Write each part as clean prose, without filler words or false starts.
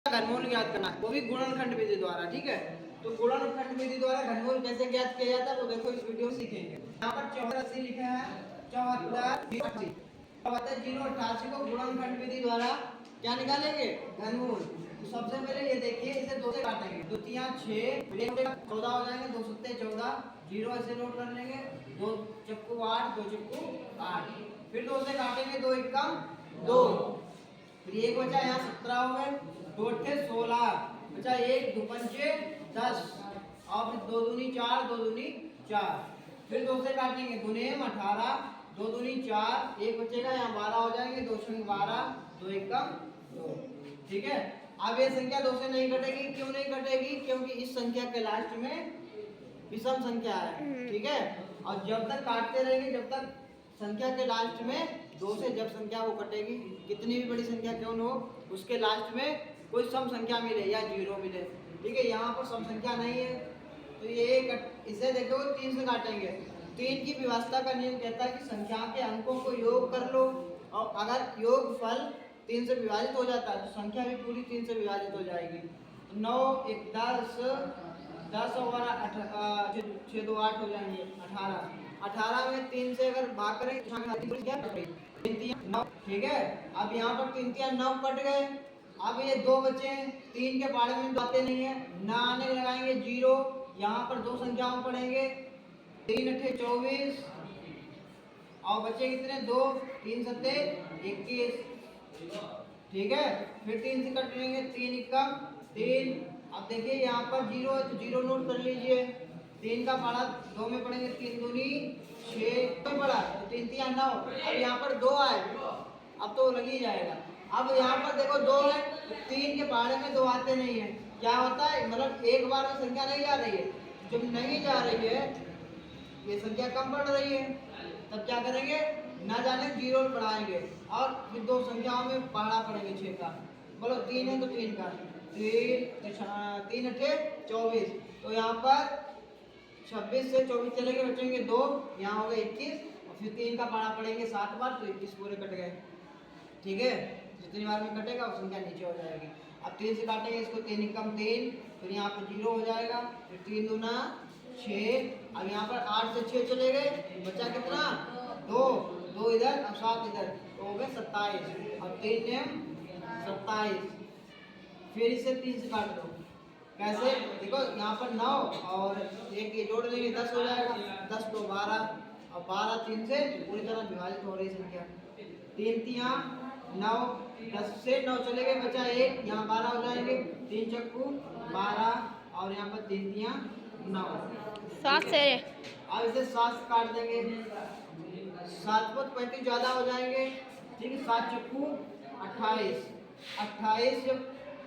घनमूल ज्ञात करना है, वो भी गुणनखंड विधि द्वारा। ठीक है, तो गुणनखंड विधि द्वारा घनमूल कैसे ज्ञात किया जाता है वो देखो इस वीडियो में सीखेंगे। यहाँ पर 84 लिखा है, 74 को गुणनखंड विधि द्वारा क्या निकालेंगे, घनमूल। तो सबसे पहले ये देखिए, इसे 2 से काटेंगे, 2 तिया 6, 14 हो जाएंगे, 2 सत्ते 14, 0 ऐसे नोट कर लेंगे, 2 चक्कू 8, 2 चक्कू 8, फिर 2 से काटेंगे, 2 एकम 2, फिर एक बचा यहाँ 17 हो गए, 2 अट्ठे 16 बचा, 1 2 पंचे 10, और फिर 2 दूनी 4, 2 दूनी 4, फिर 2 से काटेंगे, 2 नेम 18, 2 दूनी 4, एक बचेगा यहाँ 12 हो जाएंगे, 2 छंग 12, 2 एकम 2। ठीक है, अब ये संख्या 2 से नहीं कटेगी, क्यों नहीं कटेगी, क्योंकि इस संख्या के लास्ट में विषम संख्या है। ठीक है, और जब तक काटते रहेंगे, जब तक संख्या के लास्ट में 2 से जब संख्या वो कटेगी, कितनी भी बड़ी संख्या क्यों न हो, उसके लास्ट में कोई सम संख्या मिले या 0 मिले। ठीक है, यहाँ पर सम संख्या नहीं है, तो ये इसे देखो 3 से काटेंगे। 3 की व्यवस्था का नियम कहता है कि संख्या के अंकों को योग कर लो, और अगर योग फल 3 से विभाजित हो जाता है तो संख्या भी पूरी 3 से विभाजित हो जाएगी। 9 1 10, 10 और 6 2 8 हो जाएंगे, 18, 18 में 3 से अगर भाग करें तो क्या कटेगी, 9। ठीक है, अब यहाँ पर 3 3 9 कट गए, अब ये 2 बचे हैं, 3 के बारे में बातें नहीं है, ना आने लगाएंगे 0, यहाँ पर 2 संख्याओं पढ़ेंगे, 3 अट्ठे 24, और बचे कितने 2, 3 सत्ते 21। ठीक है, फिर 3 से कट लेंगे, 3 एकम 3। अब देखिए यहाँ पर 0 है तो 0 नोट कर लीजिए, 3 का पारा 2 में पढ़ेंगे, 3 दूनी 6 तो पड़ा, तो 3 3 9। अब यहाँ पर 2 आए, अब तो लग ही जाएगा। अब यहाँ पर देखो 2 है, 3 के पहाड़े में 2 आते नहीं है, क्या होता है, मतलब एक बार में संख्या नहीं जा रही है, जब नहीं जा रही है ये संख्या कम बढ़ रही है, तब क्या करेंगे, ना जाने 0 बढ़ाएंगे, और फिर 2 संख्याओं में पहाड़ा पड़ेंगे 6 का, बोलो 3 है तो 3 का, 3 अट्ठे 24, तो यहाँ पर 26 से 24 चले गए, बचेंगे 2, यहाँ हो गए 21, और फिर 3 का पहाड़ा पड़ेंगे 7 बार, तो 21 पूरे कट गए। ठीक है, जितनी बार में कटेगा वो संख्या नीचे हो जाएगी। अब 3 से काटेंगे इसको, 3 एकम 3, फिर यहाँ पर 0 हो जाएगा, फिर 3 दूना 6, अब यहाँ पर 8 से 6 चले गए, बचा कितना 2, 2 इधर, अब 7 इधर, तो हो गए 27, अब 3 नेम 27, फिर इसे 3 से काट दो, कैसे देखो, यहाँ पर 9 और एक ये जोड़ लेंगे 10 हो जाएगा, 10 तो 12, और 12 3 से पूरी तरह विभाजित हो रही संख्या, 3 तिया 9, 10 से 9 चले गए, बचा 1, यहाँ 12 हो जाएंगे, 3 चक्कू 12, और यहाँ पर 3 तिया 9, 7 से। अब इसे 7 से काट देंगे, 7 को 35 ज्यादा हो जाएंगे। ठीक है, 7 चक्कू 28, 28 जब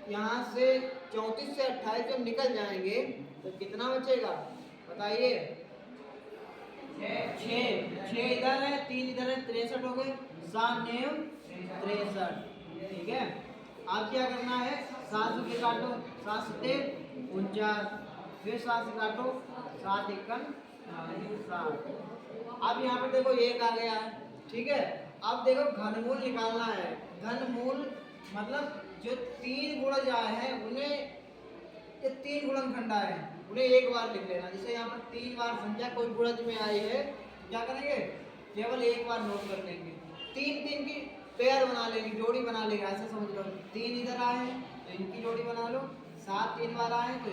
यहाँ से 34 से 28 जब निकल जाएंगे तो कितना बचेगा बताइए, 6 इधर है, 3 इधर है, 63 हो गए, 7 नेम 63। ठीक है, अब क्या करना है, 7 से काटो, 7 सत्ते 49, फिर 7 से काटो, 7 एकम 7। अब यहाँ पर देखो 1 आ गया है। ठीक है, अब देखो घनमूल निकालना है। घनमूल मतलब जो 3 गुणज आए हैं उन्हें, ये 3 गुणनखंड आए हैं, उन्हें एक बार लिख लेना। जैसे यहाँ पर 3 बार संख्या कोई गुणज में आई है, क्या करेंगे, केवल एक बार नोट कर लेंगे, 3 3 की पेयर बना लेंगे, जोड़ी बना लेंगे, ऐसे समझ लो। 3 इधर आए हैं तो इनकी जोड़ी बना लो, 7 3 बार आए तो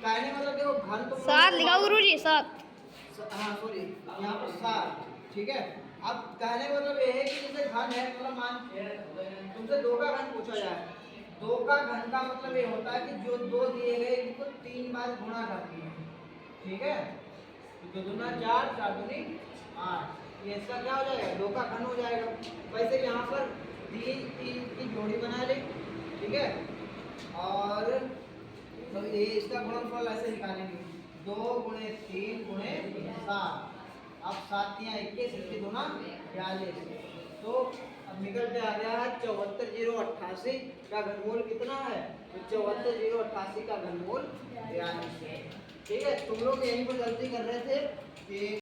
कहने मतलब देखो घन तो 7 लिखा गुरुजी, 7। हाँ सॉरी, यहाँ पर 7। ठीक है, अब कहने मतलब ये है कि जैसे घन है, मतलब मान तुमसे 2 का घन पूछा जाए, 2 का घन का मतलब ये होता है कि जो 2 दिए गए इनको 3 बार गुणा कर दिए। ठीक है, तो 2 दूना 4, 4 दूनी 8, ये इसका क्या हो जाएगा, 2 का घन हो जाएगा। वैसे यहाँ पर 3 3 की जोड़ी बना ले। ठीक है, और तो ये इसका गुणनफल ऐसे निकालेंगे, 2 गुणे 3 गुणे 7, अब 7 तिया 21, 21 दूना 42, तो अब निकल के आ गया है 74,088 का घनमूल कितना है, तो 74,088 का घनमूल 42 है। ठीक है, तुम लोग यहीं पर गलती कर रहे थे कि